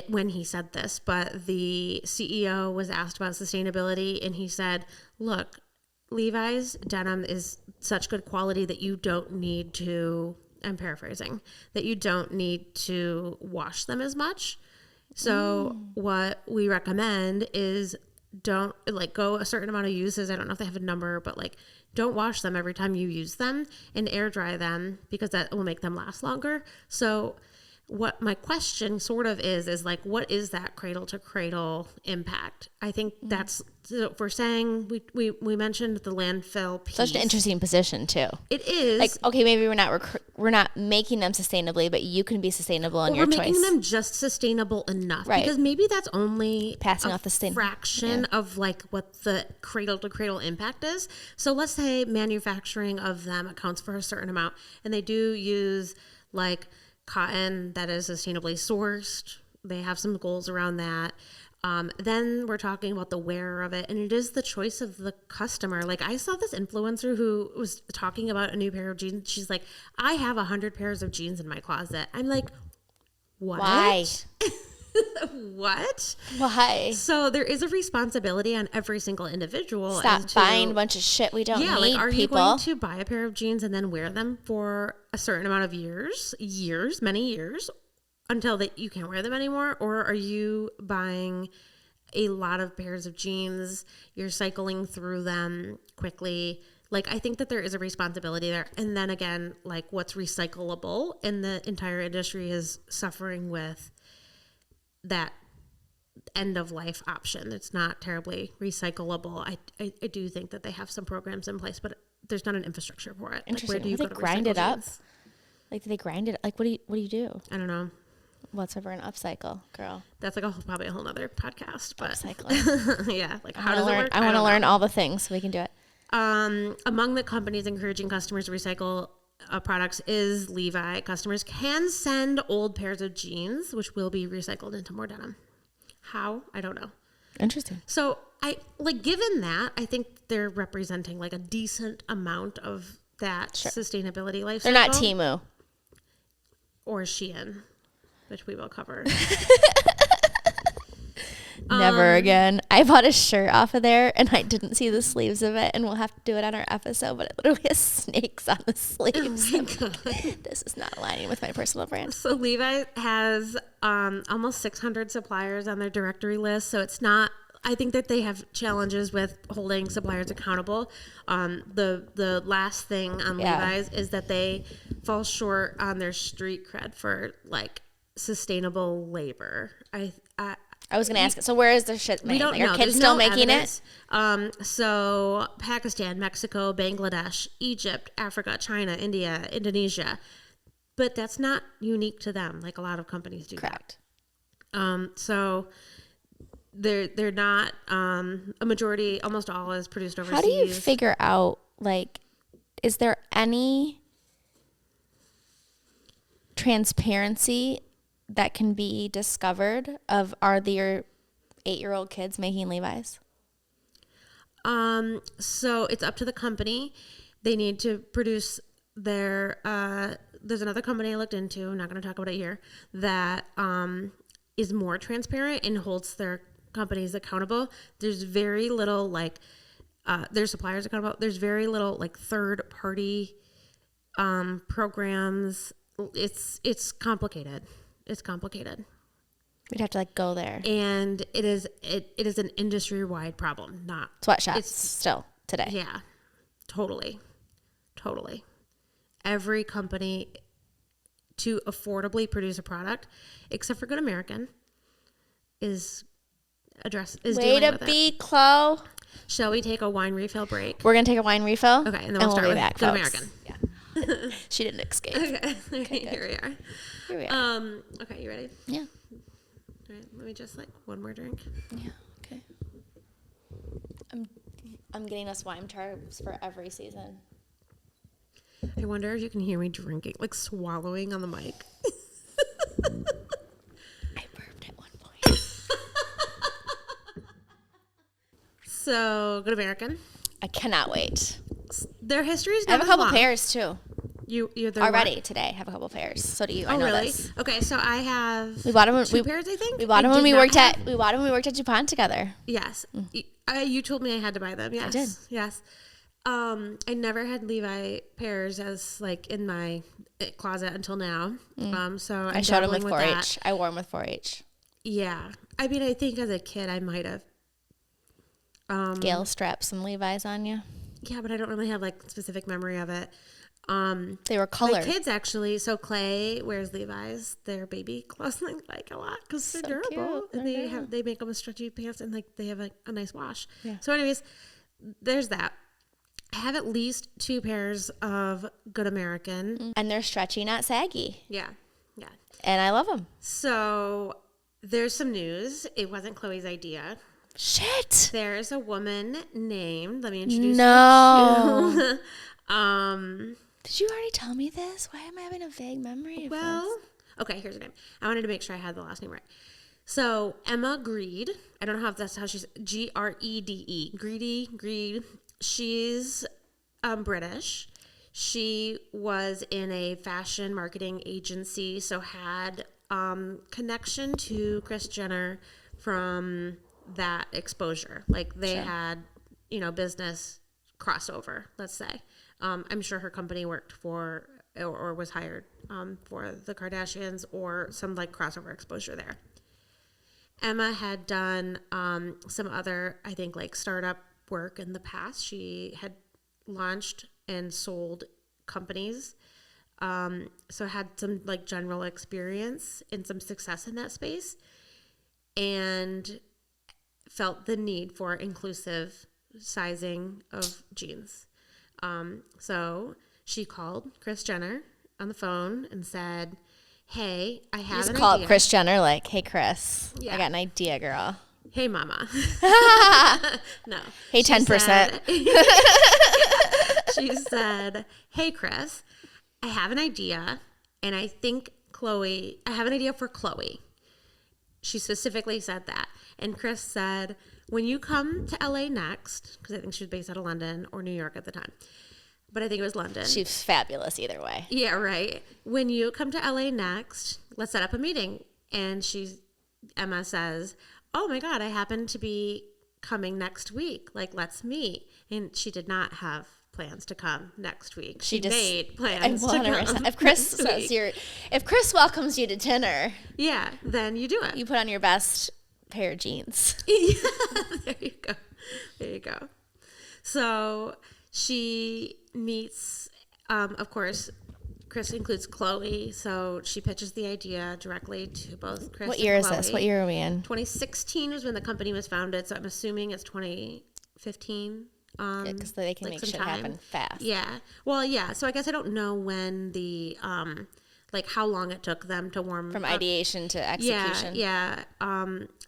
when he said this, but the CEO was asked about sustainability, and he said, look, Levi's denim is such good quality that you don't need to, I'm paraphrasing, that you don't need to wash them as much. So what we recommend is don't like go a certain amount of uses. I don't know if they have a number, but like don't wash them every time you use them, and air dry them because that will make them last longer. So what my question sort of is like, what is that cradle to cradle impact? I think that's, so if we're saying we mentioned the landfill piece. Such an interesting position too. It is. Like, okay, maybe we're not making them sustainably, but you can be sustainable in your choice. We're making them just sustainable enough. Right. Because maybe that's only passing off the fraction of like what the cradle to cradle impact is. So let's say manufacturing of them accounts for a certain amount, and they do use like cotton that is sustainably sourced. They have some goals around that. Then we're talking about the wearer of it, and it is the choice of the customer. Like I saw this influencer who was talking about a new pair of jeans. She's like, I have 100 pairs of jeans in my closet. I'm like, what? Why? What? Why? So there is a responsibility on every single individual. Stop buying a bunch of shit we don't need. Like, are people. you going to buy a pair of jeans and then wear them for a certain amount of years, many years, until that you can't wear them anymore? Or are you buying a lot of pairs of jeans, you're cycling through them quickly? Like, I think that there is a responsibility there. And then again, like what's recyclable, and the entire industry is suffering with that end of life option. It's not terribly recyclable. I do think that they have some programs in place, but there's not an infrastructure for it. Interesting. Like, where do you do go they to grind it up? jeans? Like, do they grind it? Like, what do you do? I don't know. What's ever an upcycle, girl? That's like probably a whole nother podcast. But upcycling. Yeah. Like, how does it work? I want to learn all the things so we can do it. Among the companies encouraging customers to recycle products is Levi. Customers can send old pairs of jeans, which will be recycled into more denim. How? I don't know. Interesting. So given that, I think they're representing like a decent amount of that sustainability life cycle. They're not Temu. Or Shein, which we will cover. Never again. I bought a shirt off of there, and I didn't see the sleeves of it, and we'll have to do it on our episode, but it literally has snakes on the sleeves. Oh my God. This is not aligning with my personal brand. So Levi has almost 600 suppliers on their directory list, so it's not, I think that they have challenges with holding suppliers accountable. The last thing on Levi's is that they fall short on their street cred for like sustainable labor. I was going to ask, so where is their shit made? We don't know. Are kids There's still no making evidence. So Pakistan, Mexico, Bangladesh, Egypt, Africa, China, India, Indonesia. But that's not unique to them. Like a lot of companies do. Correct. That. So they're not, a majority, almost all is produced overseas. How do you figure out, like, is there any transparency that can be discovered of, are your 8-year-old kids making Levi's? So it's up to the company. They need to produce their, there's another company I looked into, I'm not going to talk about it here, that is more transparent and holds their companies accountable. There's very little like, their suppliers accountable. There's very little like third party programs. It's complicated. It's complicated. We'd have to like go there. And it is an industry wide problem, not sweatshops still today. Yeah, totally. Every company to affordably produce a product, except for Good American, is Way to be, Chloe. Shall we take a wine refill break? We're gonna take a wine refill. Okay, and then we'll start with back, Good folks. American. Yeah. She didn't escape. Okay, here we are. Here we are. Okay, you ready? Yeah. All right, let me just one more drink. Yeah. Okay. I'm getting us wine tarps for every season. I wonder if you can hear me drinking, swallowing on the mic. I burped at one point. So, Good American. I cannot wait. Their history is I have not a couple long. pairs too. You're Already today. I have a couple pairs. So do you? Oh, I know really? this. Okay, so I have We bought them. two pairs, I think. We bought them I when did we not worked have- at. We bought them when we worked at DuPont together. Yes. You told me I had to buy them. Yes. I did. Yes. I never had Levi pairs as in my closet until now. So I showed them dabbling with 4-H. I wore them with 4-H. Yeah. I mean, I think as a kid I might have. Gail strapped some Levi's on you. Yeah, but I don't really have specific memory of it. They were colored. My kids actually. So Clay wears Levi's, their baby clothes, a lot because they're durable and they make them with stretchy pants and they have a nice wash. Yeah. So, anyways, there's that. I have at least 2 pairs of Good American. And they're stretchy, not saggy. Yeah, yeah. And I love them. So there's some news. It wasn't Chloe's idea. Shit. There's a woman named. Let me introduce No. you to. Did you already tell me this? Why am I having a vague memory of this? Okay, here's her name. I wanted to make sure I had the last name right. So Emma Greed. I don't know if that's how she's Grede. Greed. She's British. She was in a fashion marketing agency, so had connection to Kris Jenner from that exposure. They had, business crossover, let's say. I'm sure her company worked for or was hired for the Kardashians or some crossover exposure there. Emma had done some other, I think, startup work in the past. She had launched and sold companies. So had some general experience and some success in that space and felt the need for inclusive sizing of jeans. So she called Kris Jenner on the phone and said, "Hey, I have an idea." Call up Kris Jenner hey, Kris, Yeah. I got an idea, girl. Hey, mama. No. Hey, 10%. She said, "Hey, Kris, I have an idea, and I think I have an idea for Chloe." She specifically said that. And Kris said, "When you come to LA next," because I think she was based out of London or New York at the time, but I think it was London. She's fabulous either way. Yeah, right. "When you come to LA next, let's set up a meeting." And Emma says, "Oh my God, I happen to be coming next week. Let's meet." And she did not have plans to come next week. She just made plans to come. If Kris if Kris welcomes you to dinner, yeah, then you do it. you put on your best pair of jeans. Yeah, there you go. So she meets, of course, Kris includes Chloe, so she pitches the idea directly to both Kris and Chloe. What year is this? What year are we in? 2016 was when the company was founded, so I'm assuming it's 2015. Because they can make shit happen fast. Yeah. Well, yeah. So I guess I don't know when the, how long it took them to warm From up. ideation to execution. Yeah.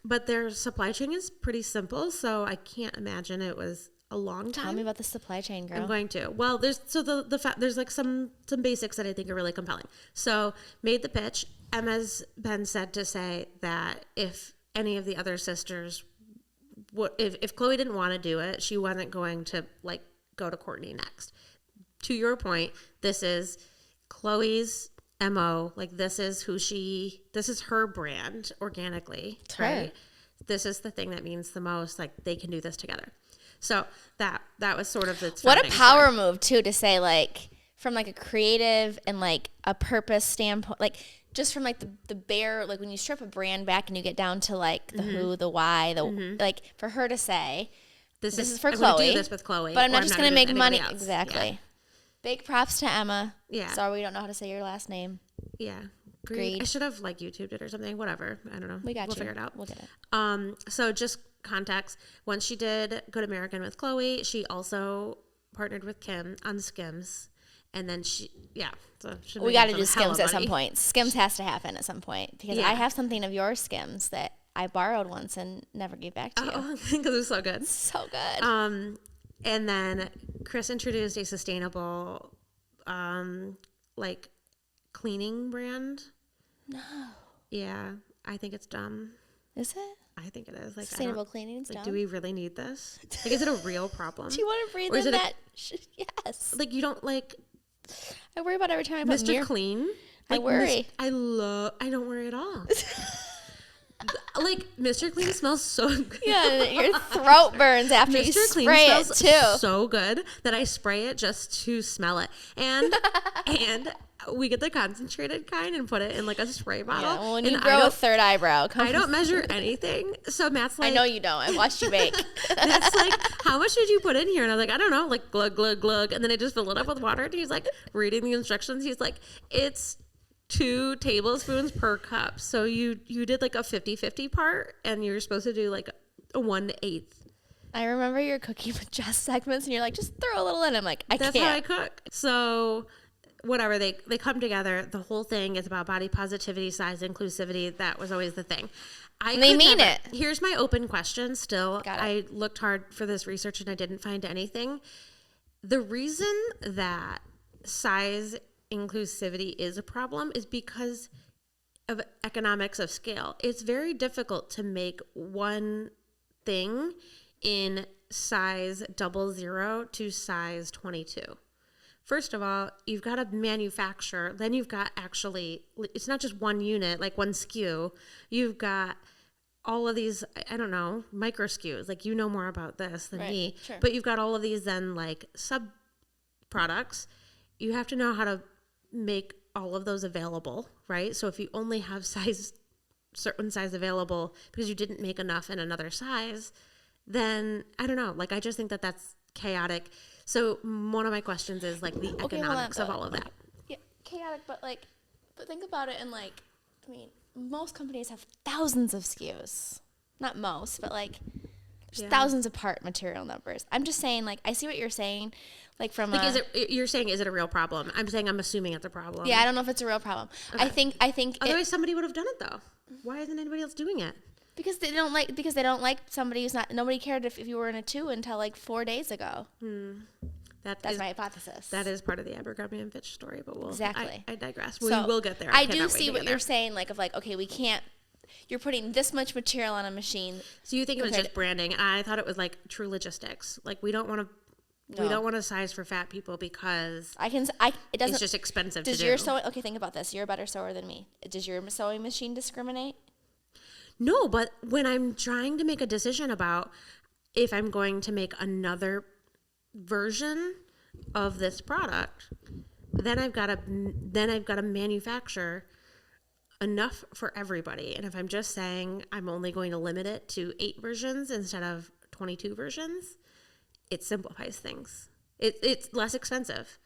But their supply chain is pretty simple, so I can't imagine it was a long time. Tell me about the supply chain, girl. I'm going to. Well, there's some basics that I think are really compelling. So made the pitch. Emma's been said to say that if any of the other sisters if Chloe didn't want to do it, she wasn't going to go to Kourtney next. To your point, this is Chloe's MO. This is this is her brand organically, right? This is the thing that means the most. They can do this together. So that was sort of the what a power move too, to say from a creative and a purpose standpoint, just from the bare, when you strip a brand back and you get down to the who, the why, for her to say, this is for Chloe. I'm going to do this with Chloe, but I'm not just going to make money. Else. Exactly. Yeah. Big props to Emma. Yeah. Sorry, we don't know how to say your last name. Yeah. Greed. I should have YouTubed it or something. Whatever. I don't know. We'll figure it out. We'll get it. So just context. Once she did Good American with Chloe, she also partnered with Kim on Skims. And then so we got to do Skims at some point. Skims has to happen at some point because I have something of your Skims that I borrowed once and never gave back to you. Because it was so good. So good. And then Chris introduced a sustainable, like, cleaning brand. No. Yeah, I think it's dumb. Is it? I think it is. Like, sustainable cleaning is dumb. Do we really need this? Like, is it a real problem? Do you want to breathe in that? Yes. Like, you don't like. I worry about every time I put Mr. Clean. I worry. I don't worry at all. Like, Mr. Clean smells so good. Yeah, your throat burns after you spray it too. So good that I spray it just to smell it. And we get the concentrated kind and put it in like a spray bottle. Yeah, well, when you grow a third eyebrow, I don't measure anything. So Matt's like, I know you don't. I watched you bake. Matt's like, how much did you put in here? And I was like, I don't know, like glug, glug, glug. And then I just fill it up with water. And he's like reading the instructions. He's like, it's 2 tablespoons per cup. So you did like a 50-50 part, and you're supposed to do like a 1/8. I remember your cooking with Jess segments, and you're like, just throw a little in. I'm like, That's how I cook. So whatever, they come together. The whole thing is about body positivity, size inclusivity. That was always the thing. They mean it. Here's my open question still. Got it. I looked hard for this research and I didn't find anything. The reason that size inclusivity is a problem is because of economics of scale. It's very difficult to make one thing in size 00 to size 22. First of all, you've got to manufacture, then you've got actually, it's not just one unit, like one SKU. You've got all of these, I don't know, micro SKUs. Like, you know more about this than me. Sure. But you've got all of these then like sub products. You have to know how to make all of those available, right? So if you only have certain size available because you didn't make enough in another size, then I don't know. Like, I just think that that's chaotic. So one of my questions is like the economics of all of that. Yeah, chaotic, but think about it. And like, I mean, most companies have thousands of SKUs. Not most, but like there's thousands of part material numbers. I'm just saying, like, I see what you're saying. Like from you're saying, is it a real problem? I'm saying I'm assuming it's a problem. Yeah, I don't know if it's a real problem. Okay. I think otherwise somebody would have done it though. Why isn't anybody else doing it? Because they don't like somebody who's not. Nobody cared if you were in a 2 until like 4 days ago. That's my hypothesis. That is part of the Abercrombie and Fitch story, but exactly. I digress. So we will get there. I do see what you're saying. Like, okay, we can't. You're putting this much material on a machine. So you think it was just branding? I thought it was like true logistics. Like, we don't want to. No. We don't want to size for fat people because it doesn't. It's just expensive to do. Okay, think about this. You're a better sewer than me. Does your sewing machine discriminate? No, but when I'm trying to make a decision about if I'm going to make another version of this product, then I've got to manufacture enough for everybody. And if I'm just saying I'm only going to limit it to 8 versions instead of 22 versions, it simplifies things. It's less expensive.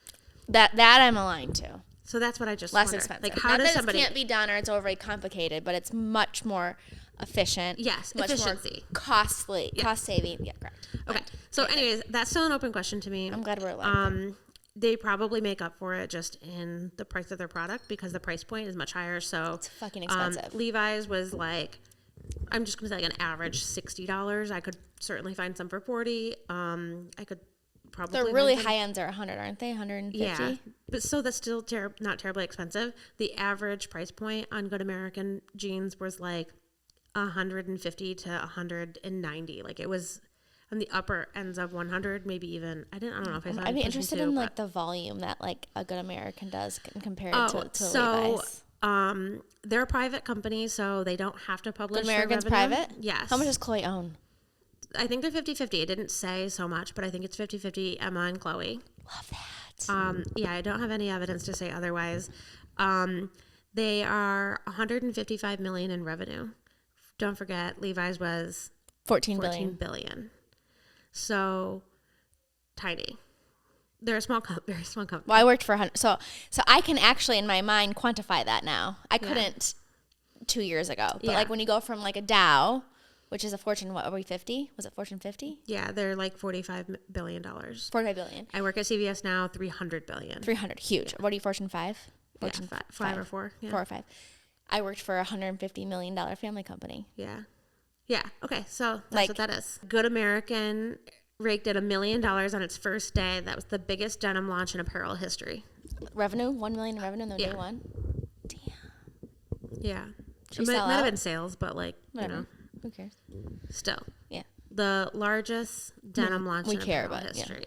That I'm aligned to. So that's what I just less wonder. Expensive. Like, how does somebody? It can't be done or it's overly complicated, but it's much more efficient. Yes, much efficiency. More costly, cost saving. Yeah, correct. Okay. So, anyways, that's still an open question to me. I'm glad we're aligned. They probably make up for it just in the price of their product because the price point is much higher. So it's fucking expensive. Levi's was like, I'm just gonna say like an average $60. I could certainly find some for $40. I could probably. The really high ends are $100, aren't they? $150. Yeah, but so that's still not terribly expensive. The average price point on Good American jeans was like $150 to $190. Like, it was on the upper ends of 100, maybe even. I don't know if I saw. I'd be interested in like the volume that like a Good American does compared to Levi's. They're a private company, so they don't have to publish. Good American's private? Yes. How much does Chloe own? I think they're 50-50. It didn't say so much, but I think it's 50-50, Emma and Chloe. Love that. Yeah, I don't have any evidence to say otherwise. They are $155 million in revenue. Don't forget, Levi's was $14 billion. So tiny. They're a very small company. Well, I worked for 100. So I can actually, in my mind, quantify that now. I couldn't 2 years ago. But like when you go from like a Dow which is a Fortune, what, are we 50? Was it Fortune 50? Yeah, they're like $45 billion. $45 billion. I work at CVS now, $300 billion. 300, huge. Yeah. What are you, Fortune 5? Fortune yeah, five or four. Yeah. 4 or 5. I worked for a $150 million family company. Yeah. Yeah. Okay. So that's Like- what that is. Good American raked in $1 million on its first day. That was the biggest denim launch in apparel history. Revenue, $1 million in revenue on their Yeah. day one. Damn. Yeah. She It might sell not have out? been sales, but like, Whatever. you know, Who cares? still. Yeah. The largest denim launch we in care apparel about, yeah. history.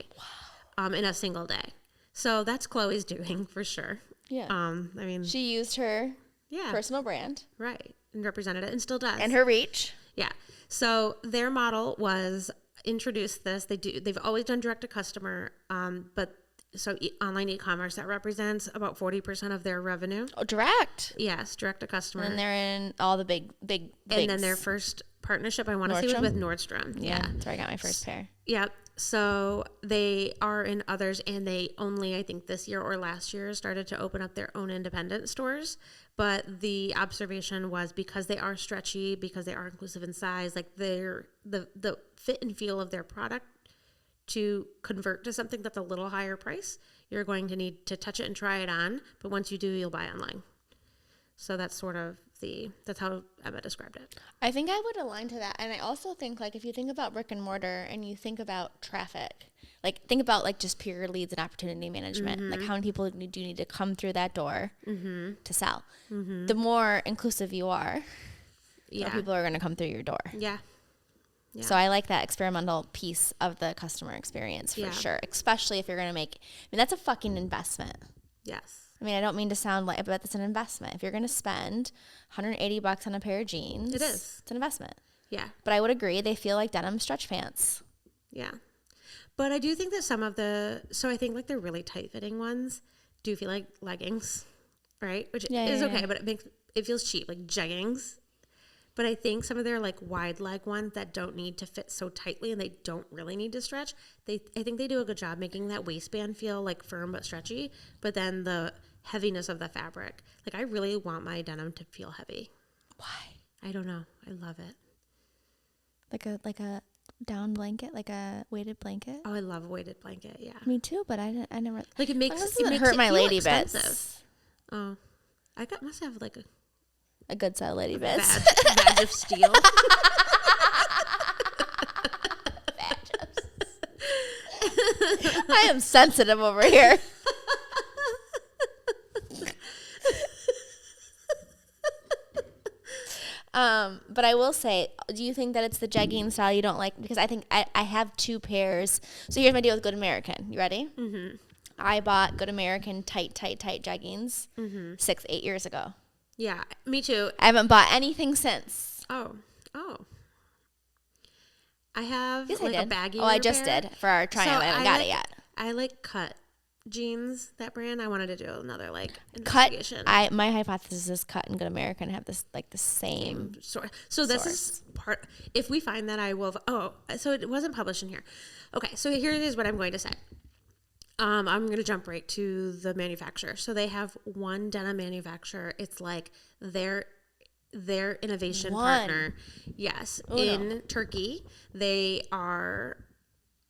In a single day. So that's Chloe's doing for sure. Yeah. I mean, She used her yeah, personal brand right. And represented it and still does. and her reach. Yeah. So their model was introduced this. They've always done direct to customer, but online e-commerce that represents about 40% of their revenue. Oh, direct. Yes, direct to customer. And they're in all the big. And then their first partnership I want to say was Nordstrom? with Nordstrom. Yeah. That's where I got my first pair. Yep. So they are in others, and they only, I think this year or last year, started to open up their own independent stores. But the observation was because they are stretchy, because they are inclusive in size, like the fit and feel of their product to convert to something that's a little higher price, you're going to need to touch it and try it on. But once you do, you'll buy online. So that's sort of that's how Emma described it. I think I would align to that. And I also think, like, if you think about brick and mortar and you think about traffic, like, think about, like, just pure leads and opportunity management. Like, how many people do you need to come through that door to sell? The more inclusive you are, the more people are going to come through your door. Yeah. Yeah. So I like that experimental piece of the customer experience for sure, especially if you're going to make, I mean, that's a fucking investment. Yes. I mean, I don't mean to sound like, but that's an investment. If you're going to spend $180 on a pair of jeans, It is. It's an investment. Yeah. But I would agree, they feel like denim stretch pants. Yeah. But I do think that some of I think like the really tight fitting ones do feel like leggings, right? Which is okay, but it feels cheap, like jeggings. But I think some of their like wide leg ones that don't need to fit so tightly and they don't really need to stretch, I think they do a good job making that waistband feel like firm but stretchy. But then the heaviness of the fabric, like I really want my denim to feel heavy. Why? I don't know. I love it. Like a down blanket, like a weighted blanket. Oh, I love a weighted blanket. Yeah. Me too, but I never. Like it makes It hurt my feel lady expensive. bits. Oh, must have like A good set of lady bits. badge of steel. I am sensitive over here. But I will say, do you think that it's the jegging style you don't like? Because I think I have two pairs. So here's my deal with Good American. You ready? Mm-hmm. I bought Good American tight jeggings 6-8 years ago. Yeah, me too. I haven't bought anything since. Oh. I have Yes, like I did. a baggy. I just did for our trial. I haven't got it yet. I like cut jeans, that brand. I wanted to do another like Cut. investigation. My hypothesis is Cut and Good American have this like the same. So this is part. If we find that, I will. Oh, so it wasn't published in here. Okay, so here is what I'm going to say. I'm going to jump right to the manufacturer. So they have one denim manufacturer. It's like their innovation partner. Yes, in Turkey. They are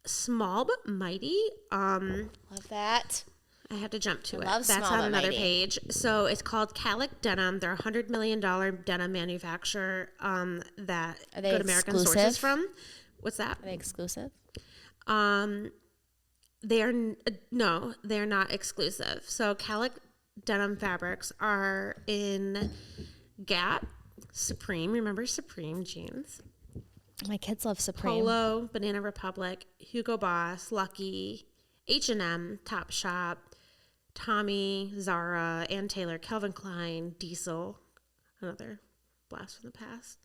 small but mighty. Love that. I had to jump to it. love That's small on but another mighty. page. So it's called Calic Denim. They're a $100 million denim manufacturer that Are they Good American exclusive? sources from. What's that? Are they exclusive? No, they're not exclusive. So Calic denim fabrics are in Gap, Supreme. Remember Supreme jeans? My kids love Supreme. Polo, Banana Republic, Hugo Boss, Lucky, H&M, Topshop, Tommy, Zara, Ann Taylor, Calvin Klein, Diesel, another blast from the past.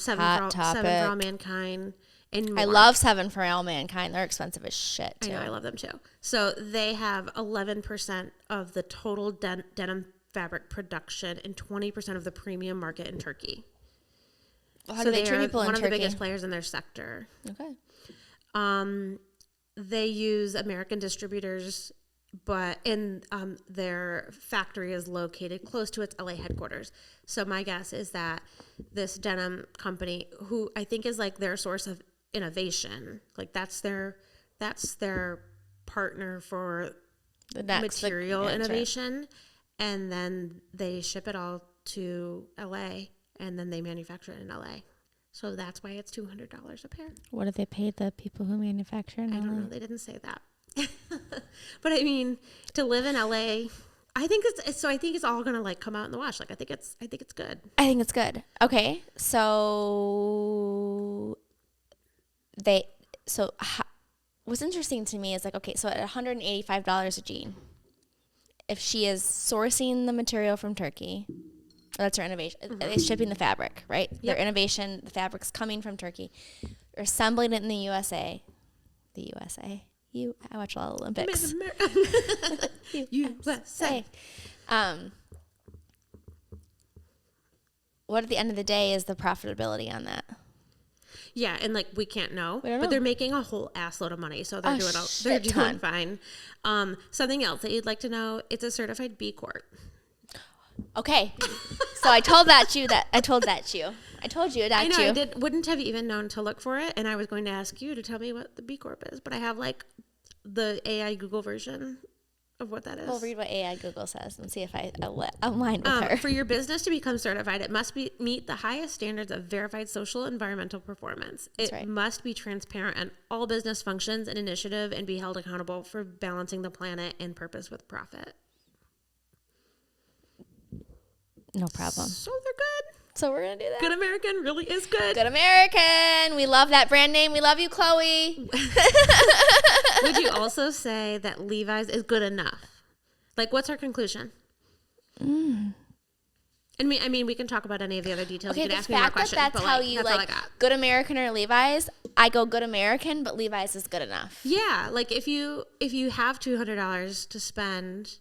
Seven for All Mankind, and more. I love 7 for All Mankind. They're expensive as shit, too. I know, I love them too. So they have 11% of the total denim fabric production and 20% of the premium market in Turkey. How do they treat people in one Turkey? of the biggest players in their sector. Okay. They use American distributors their factory is located close to its LA headquarters. So my guess is that this denim company, who I think is like their source of innovation, like that's their partner for The next material innovation, and then they ship it all to LA, and then they manufacture it in LA. So that's why it's $200 a pair. What do they pay the people who manufacture in LA? I don't know. They didn't say that. But I mean, to live in LA, I think it's all gonna like come out in the wash. Like I think it's good. I think it's good. Okay, so what's interesting to me is like, okay, so at $185 a jean, if she is sourcing the material from Turkey, that's her innovation. It's shipping the fabric, right? Yep. Their innovation, the fabric's coming from Turkey. They're assembling it in the USA. I watch a lot of Olympics. USA. What at the end of the day is the profitability on that? Yeah, and like we can't know, We don't but know. they're making a whole assload of money, so they're shit doing ton. fine. Something else that you'd like to know: it's a certified B Corp. Okay, so I told you. I told you. I know. Wouldn't have even known to look for it, and I was going to ask you to tell me what the B Corp is, but I have like the AI Google version of what that is. We'll read what AI Google says and see if I align with her. For your business to become certified, it must meet the highest standards of verified social and environmental performance. It right. must be transparent on all business functions and initiative and be held accountable for balancing the planet and purpose with profit. No problem. So they're good. So we're going to do that. Good American really is good. Good American. We love that brand name. We love you, Chloe. Would you also say that Levi's is good enough? Like, what's our conclusion? I mean, we can talk about any of the other details. Okay, you can the ask me more fact that questions. that's how you that's all I like got. Good American or Levi's, I go Good American, but Levi's is good enough. Yeah, like if you have $200 to spend,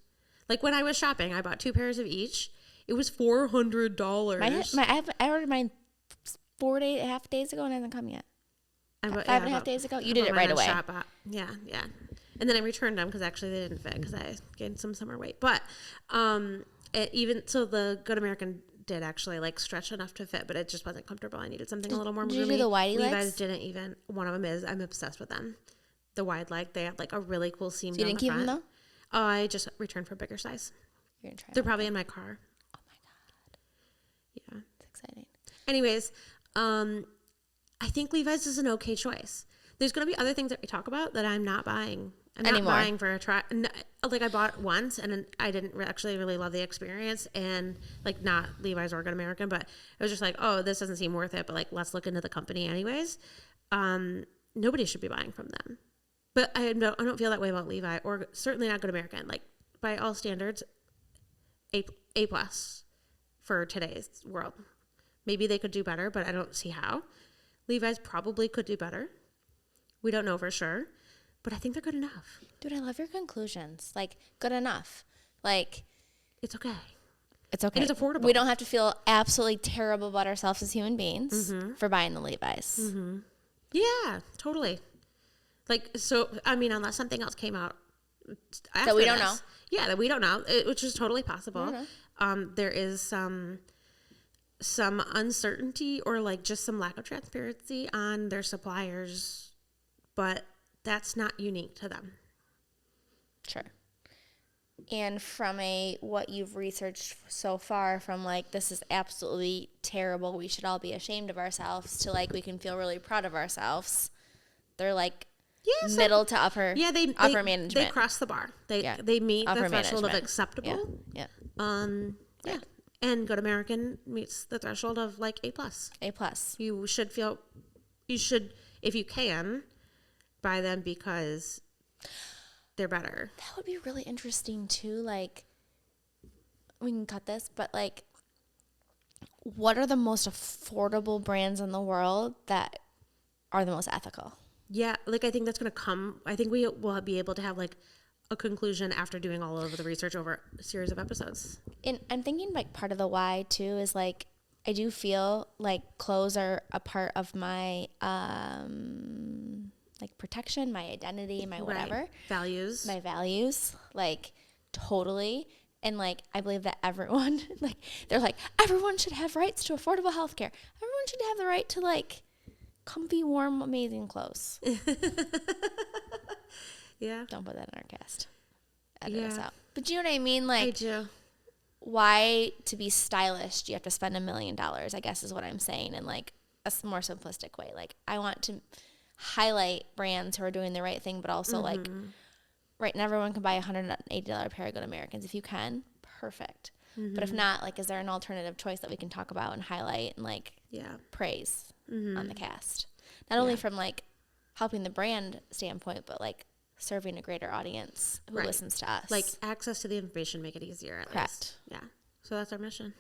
like when I was shopping, I bought 2 pairs of each. It was $400. I ordered mine 4.5 days ago and it hasn't come yet. 5.5 days ago? You did it right away. Yeah. And then I returned them because actually they didn't fit because I gained some summer weight. But the Good American did actually like stretch enough to fit, but it just wasn't comfortable. I needed something a little more roomy. Did you do the whitey legs? Levi's didn't even. One of them is. I'm obsessed with them. The wide leg. They have like a really cool seam. So you didn't keep them though? Oh, I just returned for a bigger size. You're gonna try. They're probably in my car. Oh my god. Yeah. It's exciting. Anyways, I think Levi's is an okay choice. There's going to be other things that we talk about that I'm not buying. I'm not buying for a try. Like I bought once and I didn't actually really love the experience, and like not Levi's or Good American, but it was just like, oh, this doesn't seem worth it. But like, let's look into the company anyways. Nobody should be buying from them. But I don't feel that way about Levi, or certainly not Good American. Like by all standards, A plus for today's world. Maybe they could do better, but I don't see how. Levi's probably could do better. We don't know for sure, but I think they're good enough. Dude, I love your conclusions. Like, good enough. Like, it's okay. It's okay. And it's affordable. We don't have to feel absolutely terrible about ourselves as human beings for buying the Levi's. Mm-hmm. Yeah, totally. Like, so, I mean, unless something else came out after that we don't this. know. Yeah, that we don't know, which is totally possible. There is some uncertainty or like just some lack of transparency on their suppliers, but that's not unique to them. Sure. And from what you've researched so far, from like, this is absolutely terrible, we should all be ashamed of ourselves, to like, we can feel really proud of ourselves. They're like middle to upper upper management. They cross the bar. They meet the threshold of acceptable. Yeah. And Good American meets the threshold of like A plus. A plus. You should, if you can, buy them because they're better. That would be really interesting too. Like, we can cut this, but like, what are the most affordable brands in the world that are the most ethical? Yeah, like I think that's going to come. I think we will be able to have like a conclusion after doing all of the research over a series of episodes. And I'm thinking like part of the why too is like, I do feel like clothes are a part of my like protection, my identity, my whatever. Values. My values. like totally. And like I believe that everyone, like they're like everyone should have rights to affordable health care. Everyone should have the right to like comfy, warm, amazing clothes. Yeah. Don't put that in our cast. Edit us out. But you know what I mean? Like I do. Why to be stylish do you have to spend $1 million? I guess is what I'm saying in like a more simplistic way. Like I want to highlight brands who are doing the right thing, but also like right now everyone can buy a $180 pair of Good Americans. If you can, perfect. But if not, like is there an alternative choice that we can talk about and highlight and like praise on the cast? Not only from like helping the brand standpoint, but like serving a greater audience who listens to us. Like access to the information, make it easier at least. Yeah. So that's our mission.